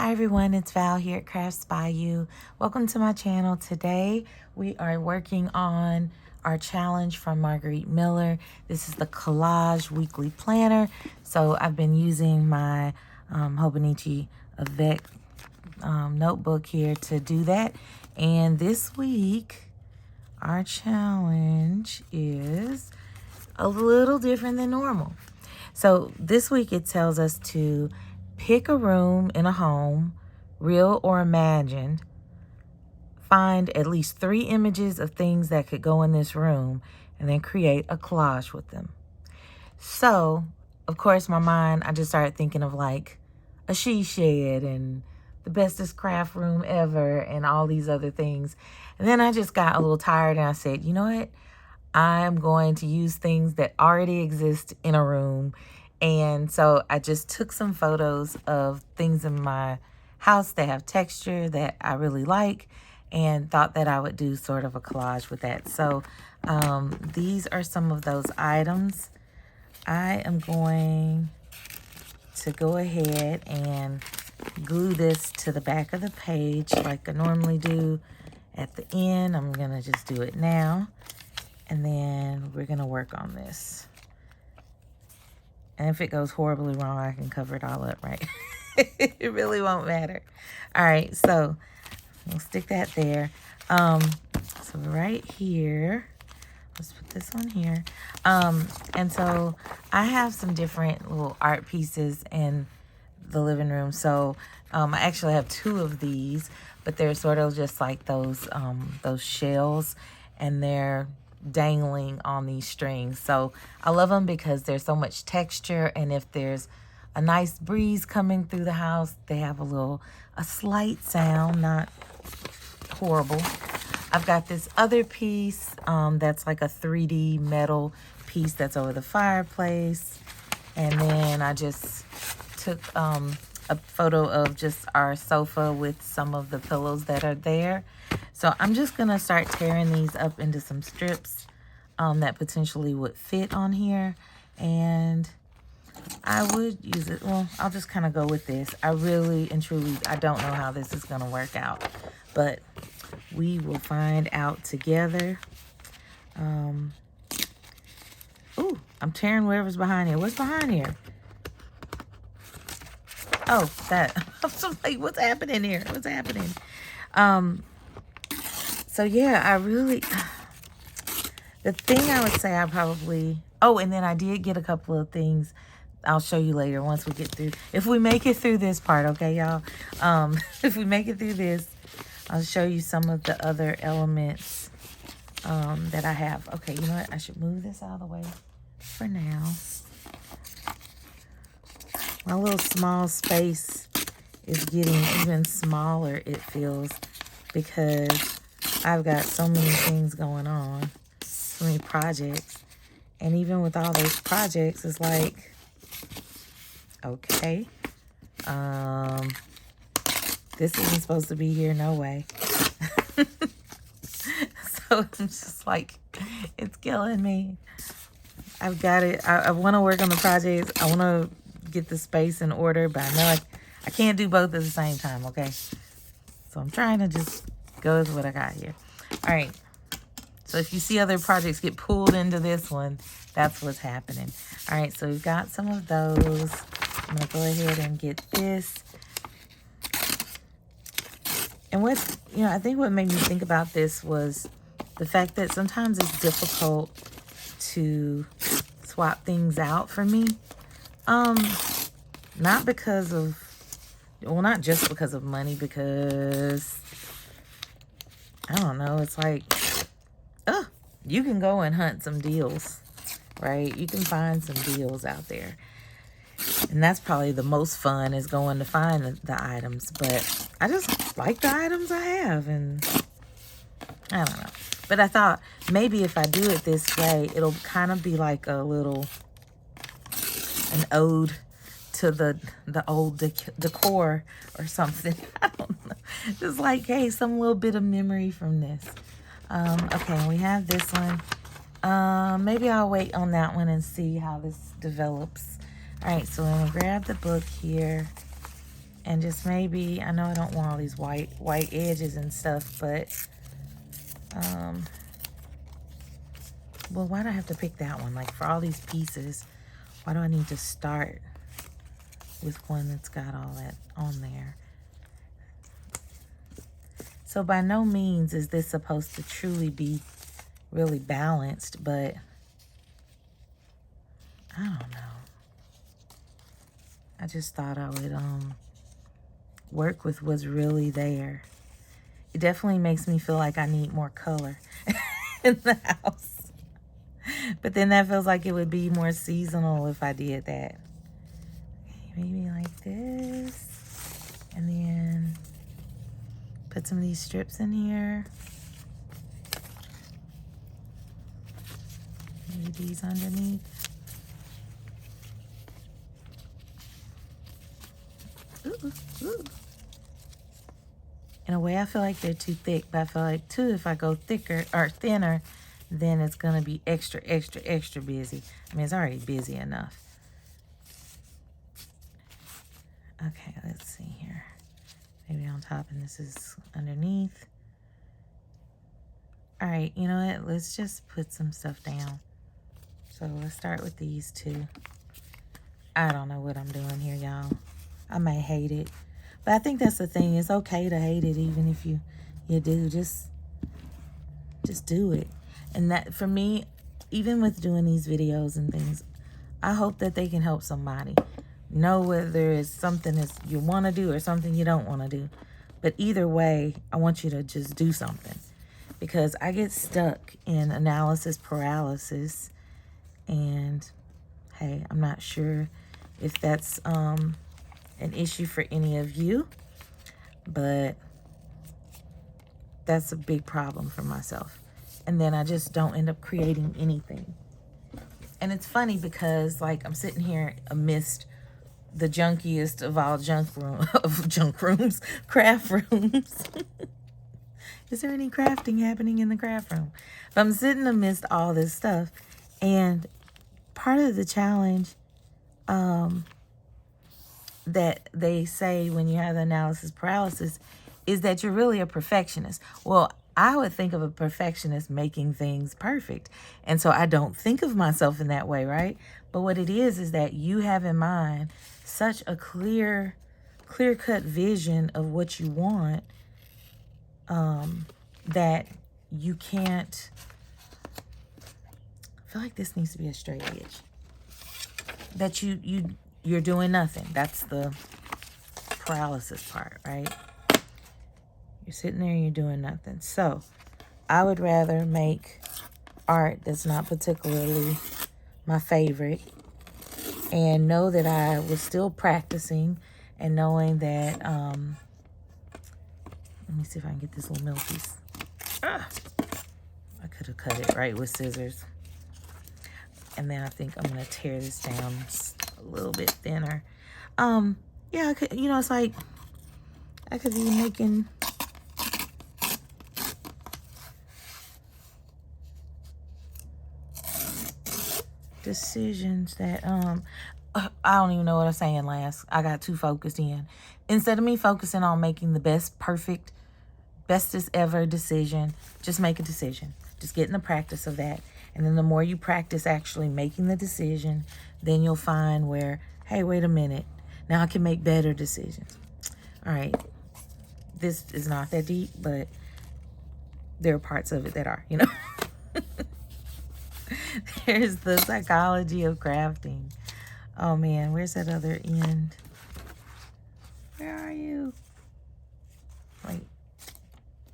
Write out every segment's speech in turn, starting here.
Hi everyone, it's Val here at Crafts by You. Welcome to my channel. Today we are working on our challenge from Margarete Miller. This is the Collage weekly planner. So I've been using my Hobonichi Avec notebook here to do that. And this week our challenge is a little different than normal. So this week it tells us to pick a room in a home, real or imagined. Find at least 3 images of things that could go in this room and then create a collage with them. So, of course, my mind, I just started thinking of like a she shed and the bestest craft room ever and all these other things. And then I just got a little tired and I said, you know what? I'm going to use things that already exist in a room. And so I just took some photos of things in my house that have texture that I really like and thought that I would do sort of a collage with that. So these are some of those items. I am going to go ahead and glue this to the back of the page like I normally do at the end. I'm going to just do it now. And then we're going to work on this. And if it goes horribly wrong, I can cover it all up, right? It really won't matter. All right, so we'll stick that there. So right here, let's put this one here. And so I have some different little art pieces in the living room. So I actually have 2 of these, but they're sort of just like those shells, and they're dangling on these strings. So I love them because there's so much texture, and if there's a nice breeze coming through the house, they have a slight sound, not horrible. I've got this other piece that's like a 3D metal piece that's over the fireplace, and then I just took a photo of just our sofa with some of the pillows that are there. So I'm just gonna start tearing these up into some strips that potentially would fit on here, and I would use it. Well, I'll just kind of go with this. I really and truly, I don't know how this is gonna work out, but we will find out together. Ooh, I'm tearing whatever's behind here. What's behind here? Oh, that. I'm like, what's happening here? What's happening? So yeah, I really, the thing I would say I probably, oh, and then I did get a couple of things I'll show you later once we get through. If we make it through this part, okay, y'all? If we make it through this, I'll show you some of the other elements that I have. Okay, you know what? I should move this out of the way for now. My little small space is getting even smaller, it feels, because I've got so many things going on, so many projects. And even with all those projects, it's like, okay, this isn't supposed to be here, no way. So I'm just like, it's killing me. I've got it. I want to work on the projects. I want to get the space in order, but I know I can't do both at the same time, okay? So I'm trying to just go with what I got here. All right. So if you see other projects get pulled into this one, that's what's happening. All right, so we've got some of those. I'm going to go ahead and get this. And I think what made me think about this was the fact that sometimes it's difficult to swap things out for me. Not because of, well, not just because of money, because, I don't know, it's like, you can go and hunt some deals, right? You can find some deals out there. And that's probably the most fun, is going to find the items. But I just like the items I have, and I don't know. But I thought maybe if I do it this way, it'll kind of be like an ode to the old decor or something. I don't know. Just like, hey, some little bit of memory from this. Okay, we have this one. Maybe I'll wait on that one and see how this develops. All right, so I'm gonna grab the book here. And just maybe, I know I don't want all these white edges and stuff, but, well, why do I have to pick that one? Like, for all these pieces, why do I need to start with one that's got all that on there? So by no means is this supposed to truly be really balanced, but I don't know. I just thought I would work with what's really there. It definitely makes me feel like I need more color in the house. But then that feels like it would be more seasonal if I did that. Okay, maybe like this. And then put some of these strips in here. Maybe these underneath. Ooh, ooh. In a way, I feel like they're too thick, but I feel like, too, if I go thicker or thinner, then it's going to be extra, extra, extra busy. I mean, it's already busy enough. Okay, let's see here. Maybe on top, and this is underneath. All right, you know what? Let's just put some stuff down. So let's start with these two. I don't know what I'm doing here, y'all. I may hate it. But I think that's the thing. It's okay to hate it, even if you do. Just do it. And that, for me, even with doing these videos and things, I hope that they can help somebody. Know whether it's something that you want to do or something you don't want to do. But either way, I want you to just do something. Because I get stuck in analysis paralysis. And, hey, I'm not sure if that's an issue for any of you, but that's a big problem for myself. And then I just don't end up creating anything. And it's funny because, like, I'm sitting here amidst the junkiest of all craft rooms. Is there any crafting happening in the craft room? But I'm sitting amidst all this stuff, and part of the challenge that they say when you have the analysis paralysis is that you're really a perfectionist. Well, I would think of a perfectionist making things perfect. And so I don't think of myself in that way, right? But what it is that you have in mind such a clear-cut vision of what you want that you can't... I feel like this needs to be a straight edge. That you're doing nothing. That's the paralysis part, right? You're sitting there and you're doing nothing. So I would rather make art that's not particularly my favorite and know that I was still practicing and knowing that, let me see if I can get this little middle piece. I could have cut it right with scissors. And then I think I'm going to tear this down a little bit thinner. Yeah, I could, it's like I could be making decisions that I don't even know what I'm saying last. I got too focused in. Instead of me focusing on making the bestest ever decision, just make a decision. Just get in the practice of that. And then the more you practice actually making the decision, then you'll find where, hey, wait a minute. Now I can make better decisions. All right. This is not that deep, but there are parts of it that are, There's the psychology of crafting. Oh, man. Where's that other end? Where are you? Wait.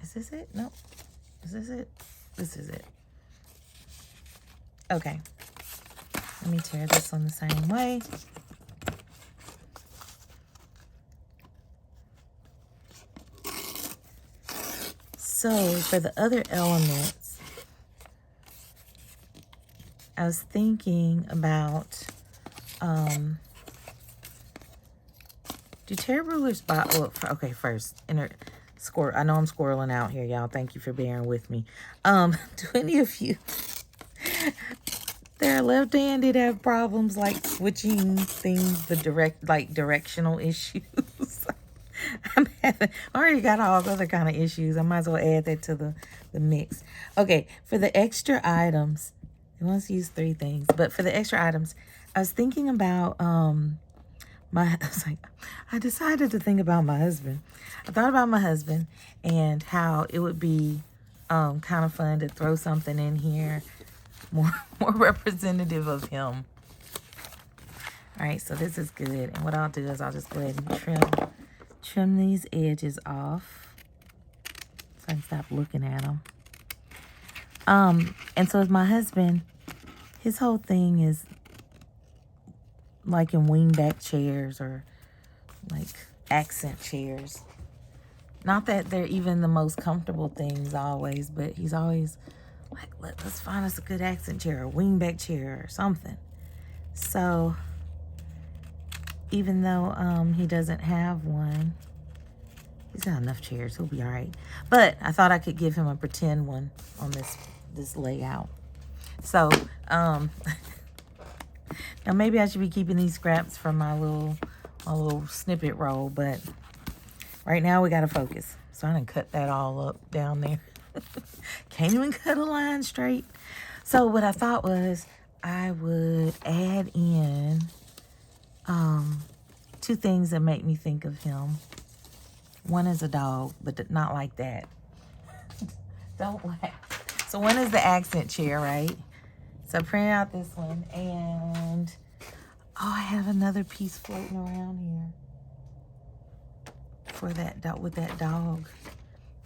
Is this it? No. Is this it? This is it. Okay. Let me tear this on the same way. So, for the other elements, I was thinking about, do tear rulers okay, first, I know I'm squirreling out here, y'all. Thank you for bearing with me. Do any of you that are left-handed have problems like switching things, directional issues? I already got all other kind of issues. I might as well add that to the mix. Okay, for the extra items, he wants to use 3 things. But for the extra items, I was thinking about I decided to think about my husband. I thought about my husband and how it would be kind of fun to throw something in here more representative of him. All right, so this is good. And what I'll do is I'll just go ahead and trim these edges off so I can stop looking at them. And so as my husband, his whole thing is like in wingback chairs or like accent chairs. Not that they're even the most comfortable things always, but he's always like, let's find us a good accent chair or wingback chair or something. So even though he doesn't have one, he's got enough chairs, he'll be all right. But I thought I could give him a pretend one on this layout. So now maybe I should be keeping these scraps for my little snippet roll, but right now we gotta focus. So I done cut that all up down there. Can't even cut a line straight. So what I thought was I would add in 2 things that make me think of him. One is a dog, but not like that. Don't laugh. So one is the accent chair, right? So I printed out this one, and I have another piece floating around here for that dog, with that dog.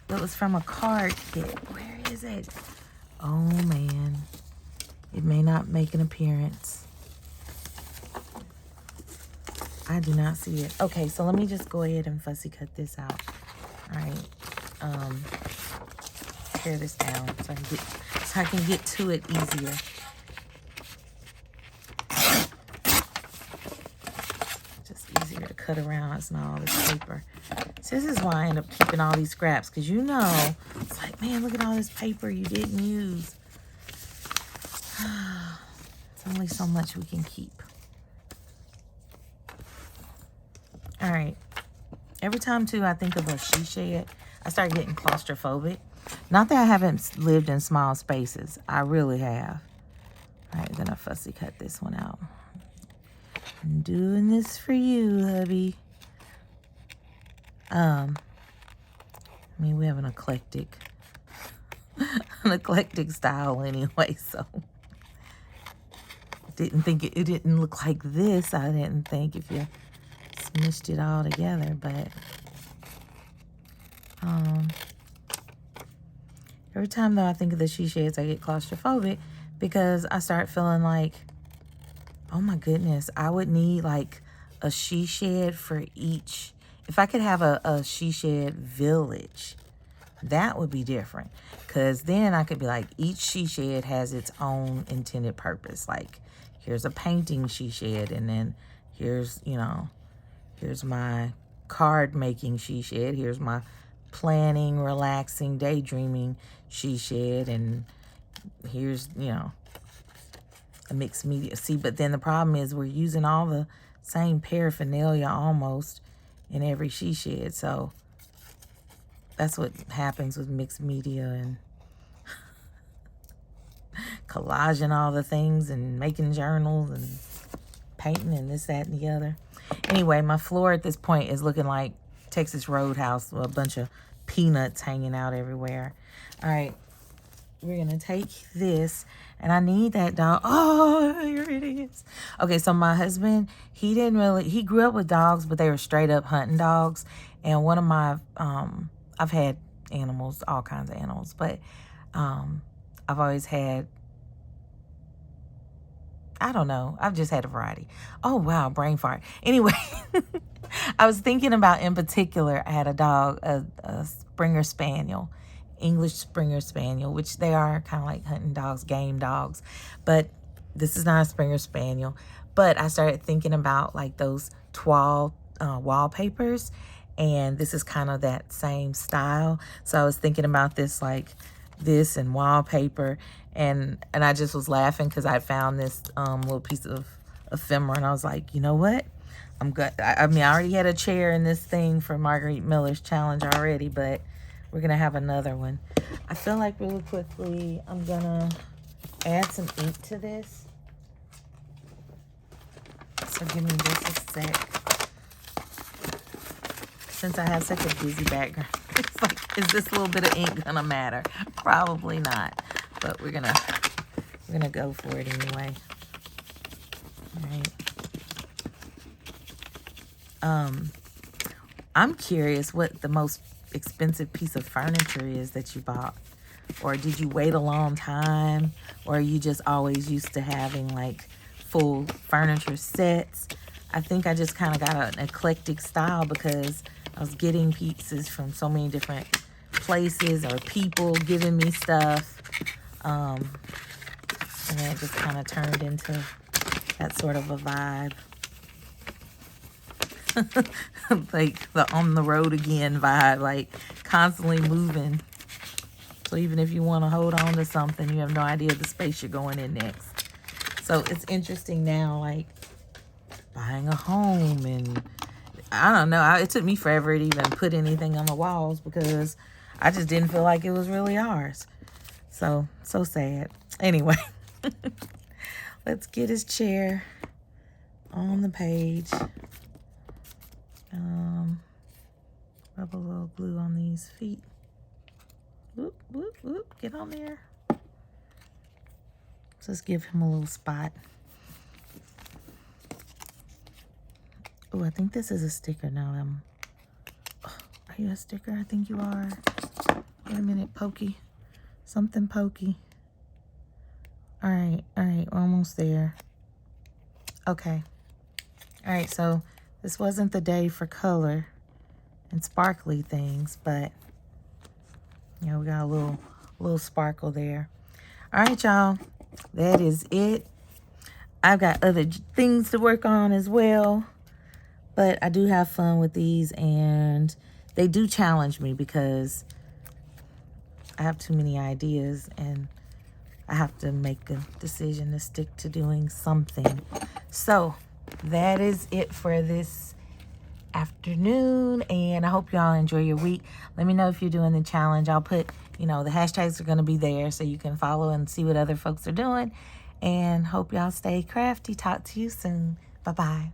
It was from a card kit. Where is it? Oh man, it may not make an appearance. I do not see it. Okay, so let me just go ahead and fussy cut this out. All right, tear this down so I can get to it easier. Just easier to cut around. It's not all this paper. So this is why I end up keeping all these scraps, because you know, it's like, man, look at all this paper you didn't use. It's only so much we can keep. All right. Every time, too, I think of a she shed, I start getting claustrophobic. Not that I haven't lived in small spaces. I really have. All right, then I fussy cut this one out. I'm doing this for you, hubby. I mean, we have an eclectic style anyway, so didn't think it didn't look like this. I didn't think if you smushed it all together, but every time though I think of the she sheds, I get claustrophobic because I start feeling like, oh my goodness, I would need like a she shed for each. If I could have a she shed village, that would be different. Because then I could be like, each she shed has its own intended purpose. Like, here's a painting she shed, and then here's, you know, here's my card making she shed. Here's my planning, relaxing, daydreaming she shed. And here's, you know, a mixed media. See, but then the problem is we're using all the same paraphernalia almost in every she shed. So that's what happens with mixed media and collaging all the things and making journals and painting and this, that, and the other. Anyway, my floor at this point is looking like Texas Roadhouse with a bunch of peanuts hanging out everywhere. All right, we're going to take this, and I need that dog. Oh, here it is. Okay, so my husband, he grew up with dogs, but they were straight up hunting dogs. And one of my, I've had animals, all kinds of animals, but I've always had, I don't know, I've just had a variety. Oh, wow, brain fart. Anyway, I was thinking about, in particular, I had a dog, a Springer Spaniel, English Springer Spaniel, which they are kind of like hunting dogs, game dogs. But this is not a Springer Spaniel. But I started thinking about like those toile wallpapers. And this is kind of that same style. So I was thinking about this, like this and wallpaper. And I just was laughing because I found this little piece of ephemera. And I was like, you know what? I mean, I already had a chair in this thing for Margarete Miller's challenge already, but we're gonna have another one. I feel like really quickly I'm gonna add some ink to this. So give me just a sec. Since I have such a busy background, it's like, is this little bit of ink gonna matter? Probably not, but we're gonna go for it anyway. All right. I'm curious what the most expensive piece of furniture is that you bought. Or did you wait a long time? Or are you just always used to having like full furniture sets? I think I just kind of got an eclectic style because I was getting pieces from so many different places or people giving me stuff. And then it just kind of turned into that sort of a vibe. Like the on the road again vibe, like constantly moving. So even if you want to hold on to something, you have no idea the space you're going in next. So it's interesting now, like buying a home, and I don't know. It took me forever to even put anything on the walls because I just didn't feel like it was really ours. So sad. Anyway, let's get his chair on the page. Rub a little glue on these feet. Whoop, whoop, whoop. Get on there. Just give him a little spot. Oh, I think this is a sticker now. Are you a sticker? I think you are. Wait a minute, Pokey. Something Pokey. All right, we're almost there. Okay. All right, so this wasn't the day for color and sparkly things, but you know, we got a little sparkle there. All right, y'all, that is it. I've got other things to work on as well, but I do have fun with these, and they do challenge me because I have too many ideas and I have to make a decision to stick to doing something. So that is it for this afternoon, and I hope y'all enjoy your week. Let me know if you're doing the challenge. I'll put, you know, the hashtags are going to be there so you can follow and see what other folks are doing, and hope y'all stay crafty. Talk to you soon. Bye-bye.